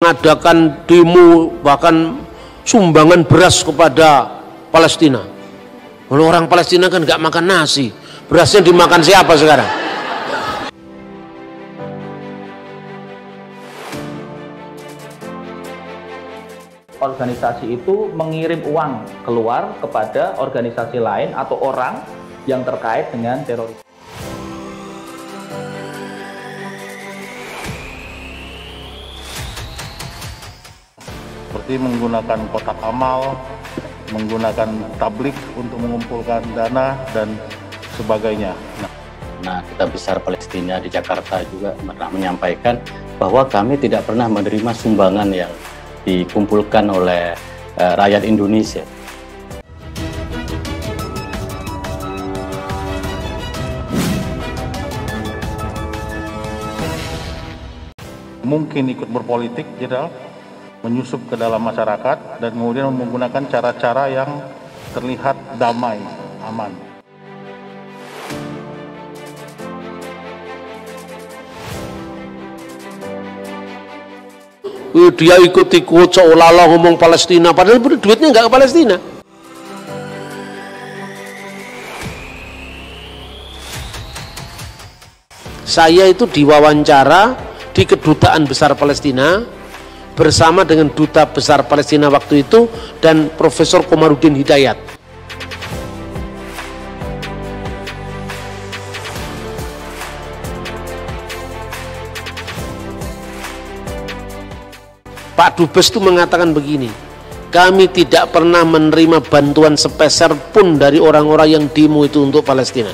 mengadakan demo, bahkan sumbangan beras kepada Palestina. Kalau orang Palestina kan nggak makan nasi, berasnya dimakan siapa sekarang? Organisasi itu mengirim uang keluar kepada organisasi lain atau orang yang terkait dengan terorisme. Seperti menggunakan kotak amal, menggunakan tablik untuk mengumpulkan dana dan sebagainya. Nah, Duta Besar Palestina di Jakarta juga pernah menyampaikan bahwa kami tidak pernah menerima sumbangan yang dikumpulkan oleh rakyat Indonesia. Mungkin ikut berpolitik, Jenderal, menyusup ke dalam masyarakat dan kemudian menggunakan cara-cara yang terlihat damai, aman. Dia ikut-ikut seolah-olah ngomong Palestina, padahal duitnya nggak ke Palestina. Saya itu diwawancara di Kedutaan Besar Palestina bersama dengan Duta Besar Palestina waktu itu dan Profesor Komarudin Hidayat. Pak Dubes itu mengatakan begini, kami tidak pernah menerima bantuan sepeser pun dari orang-orang yang demo itu untuk Palestina.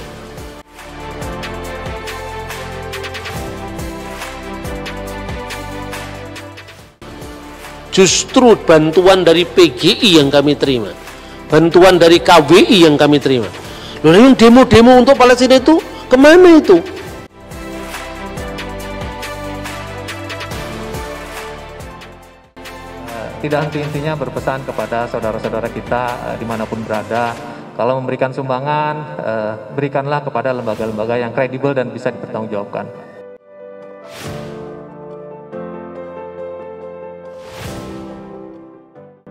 Justru bantuan dari PGI yang kami terima, bantuan dari KWI yang kami terima. Lalu yang demo-demo untuk Palestina itu kemana itu? Tidak henti-hentinya berpesan kepada saudara-saudara kita dimanapun berada, kalau memberikan sumbangan, berikanlah kepada lembaga-lembaga yang kredibel dan bisa dipertanggungjawabkan.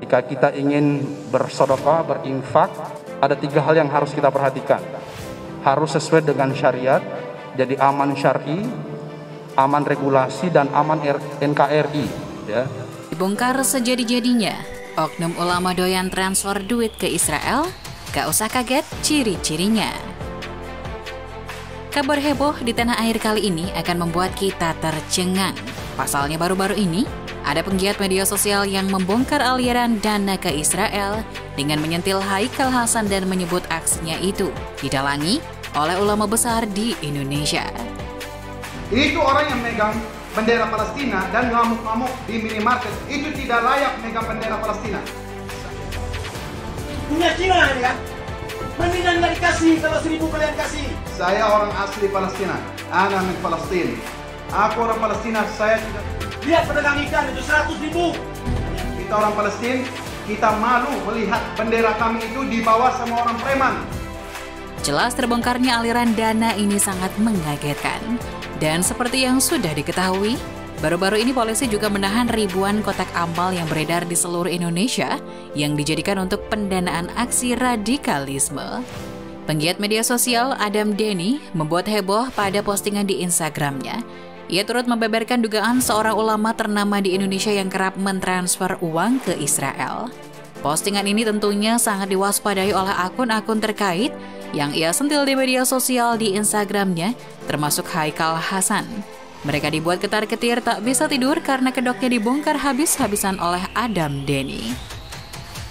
Jika kita ingin bersedekah, berinfak, ada 3 hal yang harus kita perhatikan. Harus sesuai dengan syariat, jadi aman syar'i, aman regulasi, dan aman NKRI. Ya. Dibongkar sejadi-jadinya, oknum ulama doyan transfer duit ke Israel, gak usah kaget ciri-cirinya. Kabar heboh di tanah air kali ini akan membuat kita tercengang. Pasalnya baru-baru ini, ada penggiat media sosial yang membongkar aliran dana ke Israel dengan menyentil Haikal Hasan dan menyebut aksinya itu didalangi oleh ulama besar di Indonesia. Itu orang yang megang bendera Palestina dan ngamuk-ngamuk di minimarket, itu tidak layak megang bendera Palestina. Punya Cina ini kan? Mendingan nggak dikasih kalau 1.000 kalian kasih. Saya orang asli Palestina, ana min Palestin. Aku orang Palestina, saya tidak. Lihat pedagang ikan itu 100.000. Kita orang Palestina, kita malu melihat bendera kami itu dibawa sama orang preman. Jelas terbongkarnya aliran dana ini sangat mengagetkan. Dan seperti yang sudah diketahui, baru-baru ini polisi juga menahan ribuan kotak amal yang beredar di seluruh Indonesia yang dijadikan untuk pendanaan aksi radikalisme. Penggiat media sosial Adam Denny membuat heboh pada postingan di Instagramnya. Ia turut membeberkan dugaan seorang ulama ternama di Indonesia yang kerap mentransfer uang ke Israel. Postingan ini tentunya sangat diwaspadai oleh akun-akun terkait yang ia sentil di media sosial di Instagramnya, termasuk Haikal Hasan. Mereka dibuat ketar-ketir tak bisa tidur karena kedoknya dibongkar habis-habisan oleh Adam Denny.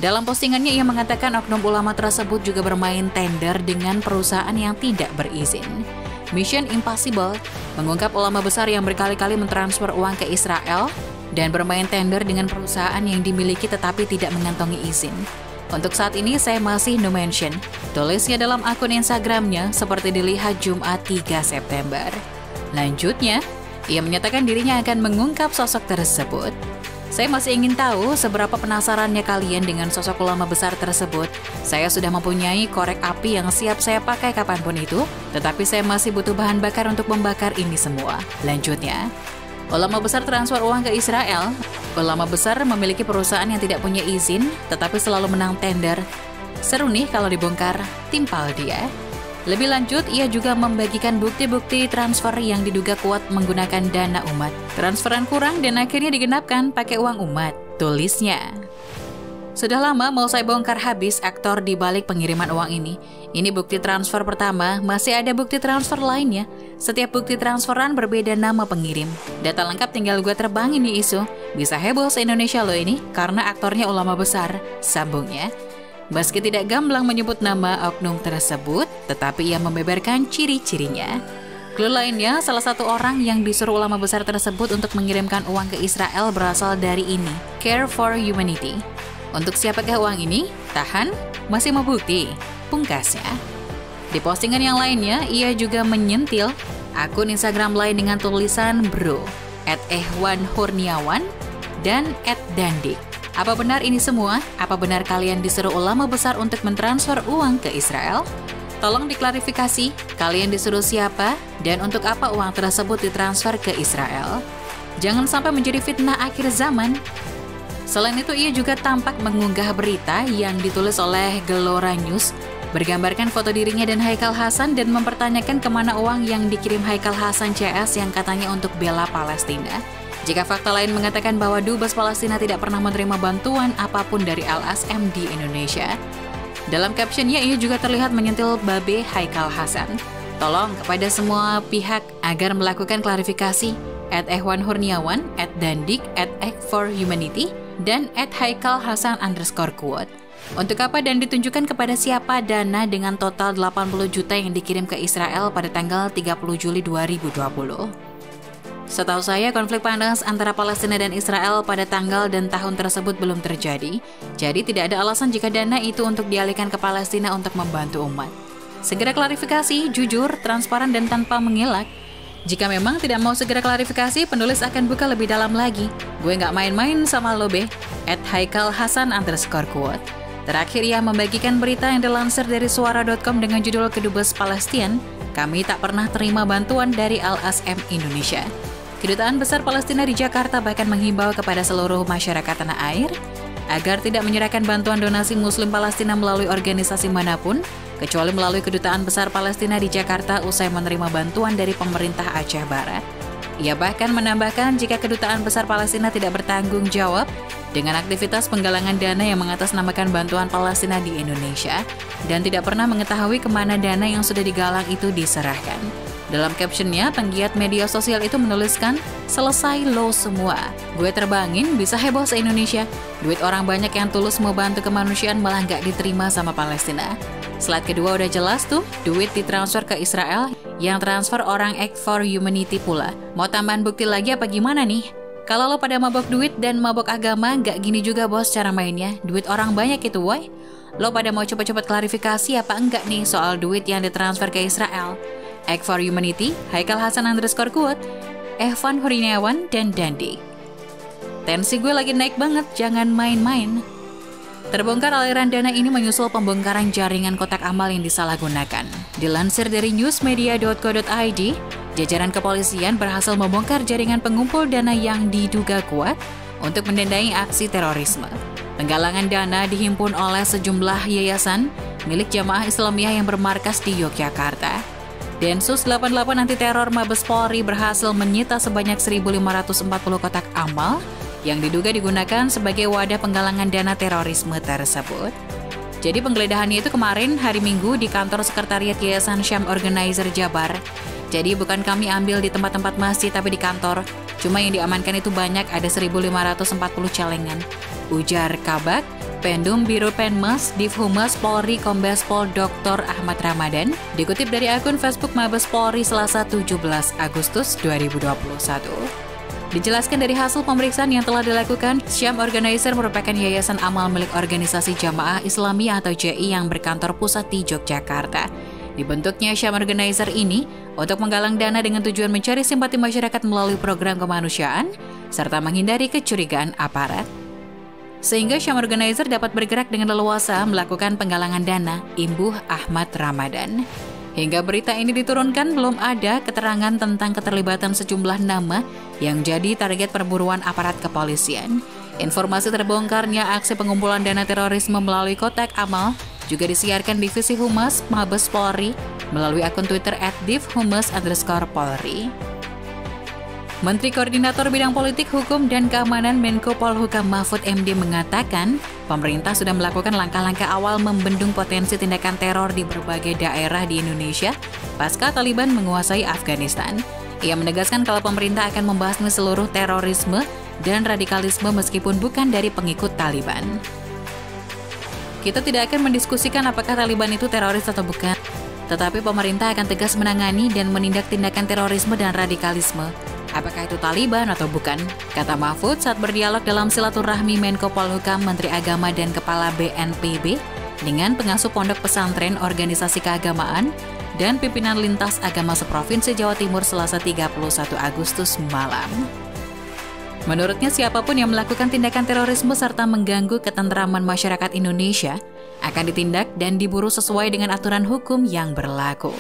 Dalam postingannya ia mengatakan oknum ulama tersebut juga bermain tender dengan perusahaan yang tidak berizin. Mission Impossible mengungkap ulama besar yang berkali-kali mentransfer uang ke Israel dan bermain tender dengan perusahaan yang dimiliki tetapi tidak mengantongi izin. Untuk saat ini saya masih no mention, tulisnya dalam akun Instagramnya seperti dilihat Jumat 3 September. Lanjutnya, ia menyatakan dirinya akan mengungkap sosok tersebut. Saya masih ingin tahu seberapa penasarannya kalian dengan sosok ulama besar tersebut. Saya sudah mempunyai korek api yang siap saya pakai kapanpun itu, tetapi saya masih butuh bahan bakar untuk membakar ini semua. Lanjutnya, Ulama besar transfer uang ke Israel. Ulama besar memiliki perusahaan yang tidak punya izin, tetapi selalu menang tender. Seru nih kalau dibongkar, timpal dia. Lebih lanjut, ia juga membagikan bukti-bukti transfer yang diduga kuat menggunakan dana umat. Transferan kurang dan akhirnya digenapkan pakai uang umat, tulisnya. Sudah lama mau saya bongkar habis aktor di balik pengiriman uang ini. Ini bukti transfer pertama, masih ada bukti transfer lainnya. Setiap bukti transferan berbeda nama pengirim. Data lengkap tinggal gue terbangin nih isu. Bisa heboh se-Indonesia loh ini, karena aktornya ulama besar, sambungnya. Meski tidak gamblang menyebut nama oknum tersebut, tetapi ia membeberkan ciri-cirinya. Clue lainnya, salah satu orang yang disuruh ulama besar tersebut untuk mengirimkan uang ke Israel berasal dari ini, Care for Humanity. Untuk siapakah uang ini? Tahan, masih mau bukti, pungkasnya. Di postingan yang lainnya, ia juga menyentil akun Instagram lain dengan tulisan bro, @ehwanhurniawan, dan @dandik. Apa benar ini semua? Apa benar kalian disuruh ulama besar untuk mentransfer uang ke Israel? Tolong diklarifikasi, kalian disuruh siapa dan untuk apa uang tersebut ditransfer ke Israel? Jangan sampai menjadi fitnah akhir zaman. Selain itu, ia juga tampak mengunggah berita yang ditulis oleh Gelora News, bergambarkan foto dirinya dan Haikal Hasan dan mempertanyakan kemana uang yang dikirim Haikal Hasan CS yang katanya untuk bela Palestina. Jika fakta lain mengatakan bahwa Dubes Palestina tidak pernah menerima bantuan apapun dari LSM di Indonesia. Dalam captionnya, ia juga terlihat menyentil babe Haikal Hasan. Tolong kepada semua pihak agar melakukan klarifikasi, @ehwanhurniawan, @dandik, @act4humanity, dan @haikalhasan_quote. Untuk apa dan ditunjukkan kepada siapa dana dengan total 80 juta yang dikirim ke Israel pada tanggal 30 Juli 2020. Setahu saya, konflik panas antara Palestina dan Israel pada tanggal dan tahun tersebut belum terjadi. Jadi tidak ada alasan jika dana itu untuk dialihkan ke Palestina untuk membantu umat. Segera klarifikasi, jujur, transparan, dan tanpa mengelak. Jika memang tidak mau segera klarifikasi, penulis akan buka lebih dalam lagi. Gue nggak main-main sama lo be, @haikalhasan_quote. Terakhir, ia membagikan berita yang dilansir dari suara.com dengan judul Kedubes Palestina, kami tak pernah terima bantuan dari LSM Indonesia. Kedutaan Besar Palestina di Jakarta bahkan menghimbau kepada seluruh masyarakat tanah air agar tidak menyerahkan bantuan donasi Muslim Palestina melalui organisasi manapun, kecuali melalui Kedutaan Besar Palestina di Jakarta usai menerima bantuan dari pemerintah Aceh Barat. Ia bahkan menambahkan jika Kedutaan Besar Palestina tidak bertanggung jawab dengan aktivitas penggalangan dana yang mengatasnamakan bantuan Palestina di Indonesia dan tidak pernah mengetahui kemana dana yang sudah digalang itu diserahkan. Dalam captionnya, penggiat media sosial itu menuliskan, selesai lo semua. Gue terbangin, bisa heboh se-Indonesia. Duit orang banyak yang tulus mau bantu kemanusiaan malah nggak diterima sama Palestina. Slide kedua udah jelas tuh, duit ditransfer ke Israel, yang transfer orang Act for Humanity pula. Mau tambahan bukti lagi apa gimana nih? Kalau lo pada mabok duit dan mabok agama, nggak gini juga bos cara mainnya. Duit orang banyak itu, woy. Lo pada mau cepet-cepet klarifikasi apa enggak nih soal duit yang ditransfer ke Israel? Act for Humanity, Haikalhasan_quote, ehwanhurniawan, dan dandik. Tensi gue lagi naik banget, jangan main-main. Terbongkar aliran dana ini menyusul pembongkaran jaringan kotak amal yang disalahgunakan. Dilansir dari newsmedia.co.id, jajaran kepolisian berhasil membongkar jaringan pengumpul dana yang diduga kuat untuk mendanai aksi terorisme. Penggalangan dana dihimpun oleh sejumlah yayasan milik Jamaah Islamiyah yang bermarkas di Yogyakarta. Densus 88 Anti Teror Mabes Polri berhasil menyita sebanyak 1.540 kotak amal yang diduga digunakan sebagai wadah penggalangan dana terorisme tersebut. Jadi penggeledahannya itu kemarin hari Minggu di kantor sekretariat Yayasan Syam Organizer Jabar. Jadi bukan kami ambil di tempat-tempat masjid tapi di kantor. Cuma yang diamankan itu banyak, ada 1.540 celengan. Ujar Kabak, Pendum Biro Penmas, Divhumas Polri Kombes Pol Dr. Ahmad Ramadan, dikutip dari akun Facebook Mabes Polri Selasa 17 Agustus 2021. Dijelaskan dari hasil pemeriksaan yang telah dilakukan, Syam Organizer merupakan yayasan amal milik organisasi Jamaah Islamiyah atau JI yang berkantor pusat di Yogyakarta. Dibentuknya Syam Organizer ini untuk menggalang dana dengan tujuan mencari simpati masyarakat melalui program kemanusiaan, serta menghindari kecurigaan aparat. Sehingga Syam Organizer dapat bergerak dengan leluasa melakukan penggalangan dana, imbuh Ahmad Ramadan. Hingga berita ini diturunkan, belum ada keterangan tentang keterlibatan sejumlah nama yang jadi target perburuan aparat kepolisian. Informasi terbongkarnya aksi pengumpulan dana terorisme melalui kotak amal juga disiarkan Divisi Humas Mabes Polri melalui akun Twitter @divhumas_polri. Menteri Koordinator Bidang Politik, Hukum, dan Keamanan Menko Polhukam Mahfud MD mengatakan, pemerintah sudah melakukan langkah-langkah awal membendung potensi tindakan teror di berbagai daerah di Indonesia pasca Taliban menguasai Afghanistan. Ia menegaskan kalau pemerintah akan membahasnya seluruh terorisme dan radikalisme meskipun bukan dari pengikut Taliban. Kita tidak akan mendiskusikan apakah Taliban itu teroris atau bukan, tetapi pemerintah akan tegas menangani dan menindak tindakan terorisme dan radikalisme. Apakah itu Taliban atau bukan? Kata Mahfud saat berdialog dalam silaturahmi Menko Polhukam, Menteri Agama, dan Kepala BNPB dengan pengasuh pondok pesantren, organisasi keagamaan, dan pimpinan lintas agama seprovinsi Jawa Timur Selasa 31 Agustus malam. Menurutnya, siapapun yang melakukan tindakan terorisme serta mengganggu ketentraman masyarakat Indonesia akan ditindak dan diburu sesuai dengan aturan hukum yang berlaku.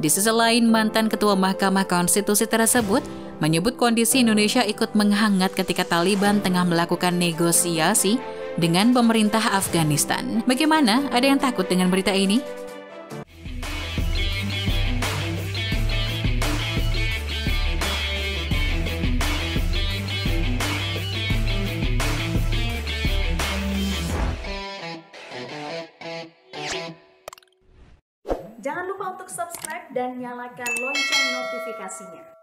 Di sisi lain, mantan Ketua Mahkamah Konstitusi tersebut menyebut kondisi Indonesia ikut menghangat ketika Taliban tengah melakukan negosiasi dengan pemerintah Afghanistan. Bagaimana? Ada yang takut dengan berita ini? Jangan lupa untuk subscribe dan nyalakan lonceng notifikasinya.